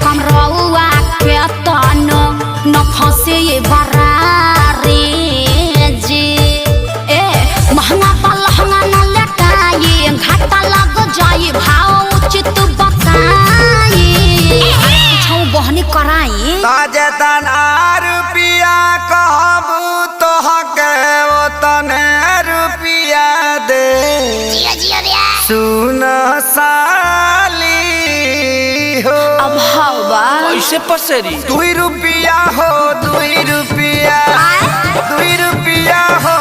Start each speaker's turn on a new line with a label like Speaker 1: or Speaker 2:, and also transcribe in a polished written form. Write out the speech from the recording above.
Speaker 1: कम रउआ के तनो न फंसे ये बरारे जी ए महंगा पलहंगा न लटाए घाटा लग जाए भाव उचित बताए छौ बहनी कराई
Speaker 2: ताजे तना रुपिया कहबू तो हके ओतने रुपिया दे सुन साली हो
Speaker 1: अब हवा
Speaker 3: कैसे पसेरी
Speaker 2: 2 रुपिया हो 2 रुपिया 2 रुपिया हो